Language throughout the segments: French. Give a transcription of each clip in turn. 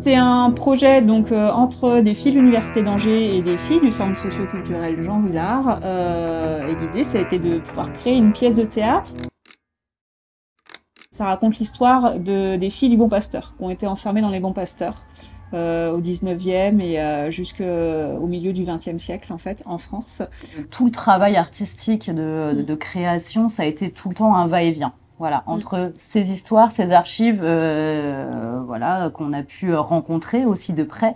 C'est un projet donc entre des filles de l'Université d'Angers et des filles du Centre socio-culturel Jean Vilar. Et l'idée, ça a été de pouvoir créer une pièce de théâtre. Ça raconte l'histoire des filles du Bon Pasteur, qui ont été enfermées dans les Bons Pasteurs au 19e et jusqu'au milieu du 20e siècle, en fait, en France. Tout le travail artistique de création, ça a été tout le temps un va-et-vient. Voilà, entre ces histoires, ces archives, voilà, qu'on a pu rencontrer aussi de près,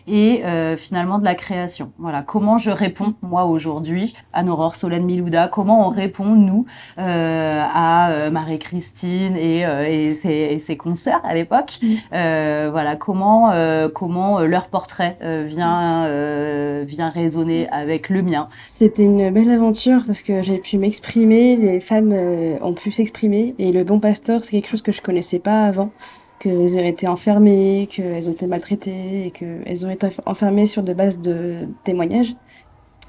et finalement de la création. Voilà, comment je réponds moi aujourd'hui à Aurore Solène Milouda, comment on répond nous à Marie-Christine et ses consoeurs à l'époque. Voilà, comment leur portrait vient résonner avec le mien. C'était une belle aventure parce que j'ai pu m'exprimer, les femmes ont pu s'exprimer. Et le Bon Pasteur, c'est quelque chose que je connaissais pas avant, qu'elles ont été enfermées, qu'elles ont été maltraitées et qu'elles ont été enfermées sur de bases de témoignages.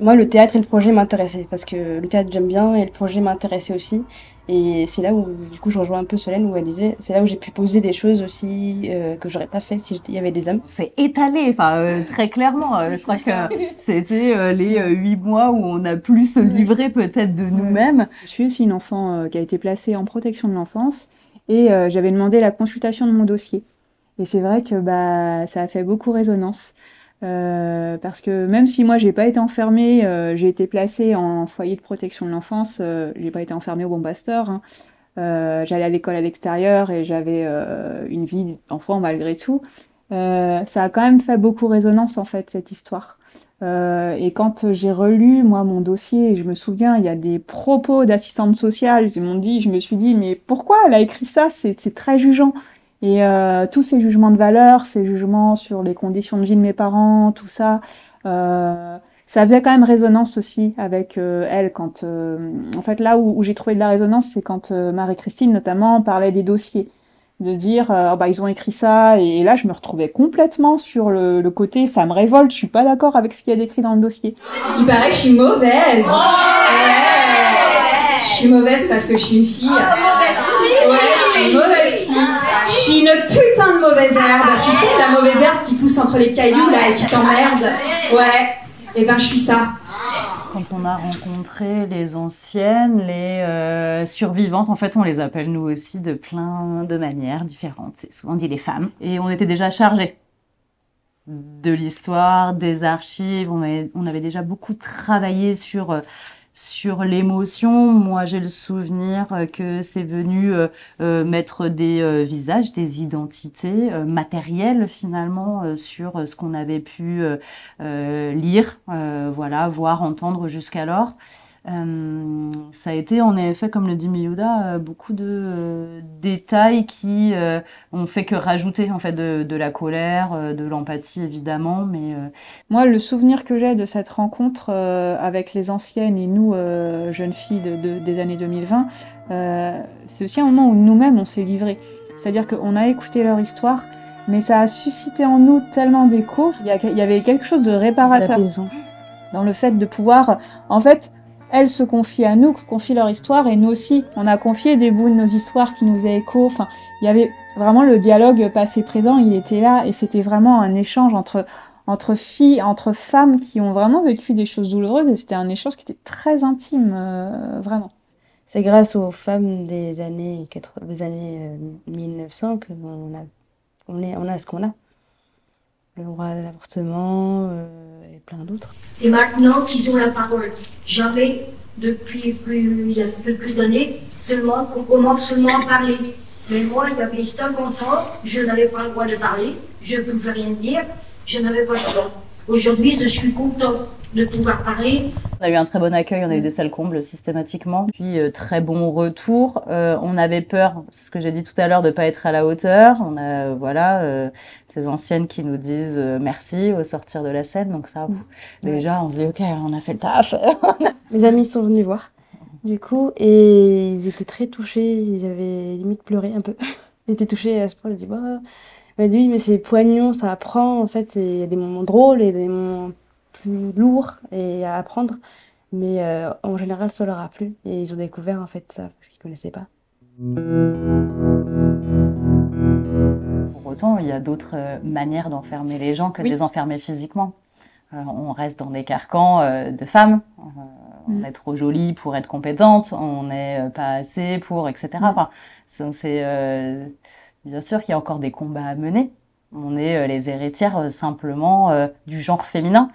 Moi, le théâtre et le projet m'intéressaient parce que le théâtre j'aime bien et le projet m'intéressait aussi. Et c'est là où, du coup, je rejoins un peu Solène où elle disait, c'est là où j'ai pu poser des choses aussi que j'aurais pas fait si il y avait des hommes. C'est étalé, enfin très clairement. Je crois que c'était les 8 mois où on a pu se livrer peut-être de nous-mêmes. Je suis aussi une enfant qui a été placée en protection de l'enfance et j'avais demandé la consultation de mon dossier. Et c'est vrai que ça a fait beaucoup résonance. Parce que même si moi j'ai pas été enfermée, j'ai été placée en foyer de protection de l'enfance, j'ai pas été enfermée au Bon Pasteur, hein. J'allais à l'école à l'extérieur et j'avais une vie d'enfant malgré tout. Ça a quand même fait beaucoup résonance en fait cette histoire. Et quand j'ai relu moi mon dossier, je me souviens il y a des propos d'assistante sociale, je me suis dit mais pourquoi elle a écrit ça? C'est très jugeant. Et tous ces jugements de valeur, ces jugements sur les conditions de vie de mes parents, tout ça, ça faisait quand même résonance aussi avec elle. Quand, en fait, là où j'ai trouvé de la résonance, c'est quand Marie-Christine, notamment, parlait des dossiers. De dire, oh, ils ont écrit ça, et là, je me retrouvais complètement sur le côté, ça me révolte, je suis pas d'accord avec ce qu'il y a décrit dans le dossier. Il paraît que je suis mauvaise. Je suis mauvaise parce que je suis une fille. Mauvaise fille. Ouais, je suis une mauvaise fille. Je suis une putain de mauvaise herbe. Tu sais, la mauvaise herbe qui pousse entre les cailloux là et qui t'emmerde. Ouais. Et je suis ça. Quand on a rencontré les anciennes, les survivantes, en fait, on les appelle nous aussi de plein de manières différentes. C'est souvent dit les femmes. Et on était déjà chargés de l'histoire, des archives. On avait déjà beaucoup travaillé sur l'émotion. Moi, j'ai le souvenir que c'est venu mettre des visages, des identités matérielles finalement sur ce qu'on avait pu lire, voilà, voir, entendre jusqu'alors. Ça a été en effet, comme le dit Milouda, beaucoup de détails qui ont fait que rajouter en fait de la colère, de l'empathie évidemment, mais moi le souvenir que j'ai de cette rencontre avec les anciennes et nous jeunes filles des années 2020, c'est aussi un moment où nous-mêmes on s'est livrés. C'est-à-dire qu'on a écouté leur histoire, mais ça a suscité en nous tellement d'écho. Il y avait quelque chose de réparateur dans le fait de pouvoir, en fait, elles se confient à nous, confient leur histoire, et nous aussi, on a confié des bouts de nos histoires qui nous faisaient écho. Enfin, il y avait vraiment le dialogue passé-présent, il était là, et c'était vraiment un échange entre filles, entre femmes qui ont vraiment vécu des choses douloureuses, et c'était un échange qui était très intime, vraiment. C'est grâce aux femmes des années 1900 qu'on a ce qu'on a. Le droit à l'avortement et plein d'autres. C'est maintenant qu'ils ont la parole. Jamais, depuis il y a quelques années, seulement qu'on commence seulement à parler. Mais moi, il y avait 50 ans, je n'avais pas le droit de parler, je ne pouvais rien dire, je n'avais pas le droit. Aujourd'hui, je suis content de pouvoir parler. On a eu un très bon accueil, on a eu des salles combles systématiquement. Puis très bon retour. On avait peur, c'est ce que j'ai dit tout à l'heure, de pas être à la hauteur. On a ces anciennes qui nous disent merci au sortir de la scène. Donc ça, déjà, on se dit ok, on a fait le taf. Mes amis sont venus voir, du coup, et ils étaient très touchés. Ils avaient limite pleuré un peu. Ils étaient touchés à ce point. Ils ont dit oui, mais c'est poignant, ça apprend. En fait, il y a des moments drôles et des moments plus lourd et à apprendre, mais en général ça leur a plu et ils ont découvert en fait ça parce qu'ils connaissaient pas. autant, il y a d'autres manières d'enfermer les gens que de Oui. les enfermer physiquement. On reste dans des carcans de femmes. On est trop jolie pour être compétente, on n'est pas assez pour, etc. Enfin, bien sûr qu'il y a encore des combats à mener. On est les héritières simplement du genre féminin.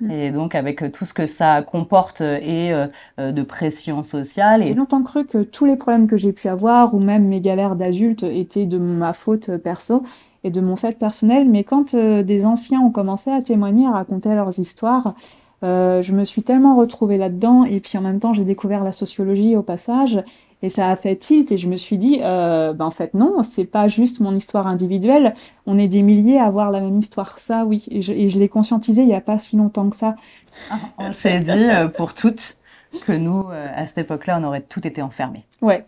Et donc, avec tout ce que ça comporte et de pression sociale. J'ai longtemps cru que tous les problèmes que j'ai pu avoir, ou même mes galères d'adulte, étaient de ma faute perso et de mon fait personnel. Mais quand des anciens ont commencé à témoigner, à raconter leurs histoires, je me suis tellement retrouvée là-dedans. Et puis en même temps, j'ai découvert la sociologie au passage. Et ça a fait tilt et je me suis dit, en fait non, c'est pas juste mon histoire individuelle, on est des milliers à avoir la même histoire, ça oui, et je l'ai conscientisé il y a pas si longtemps que ça. On s'est dit pour toutes que nous, à cette époque-là, on aurait toutes été enfermées. Ouais.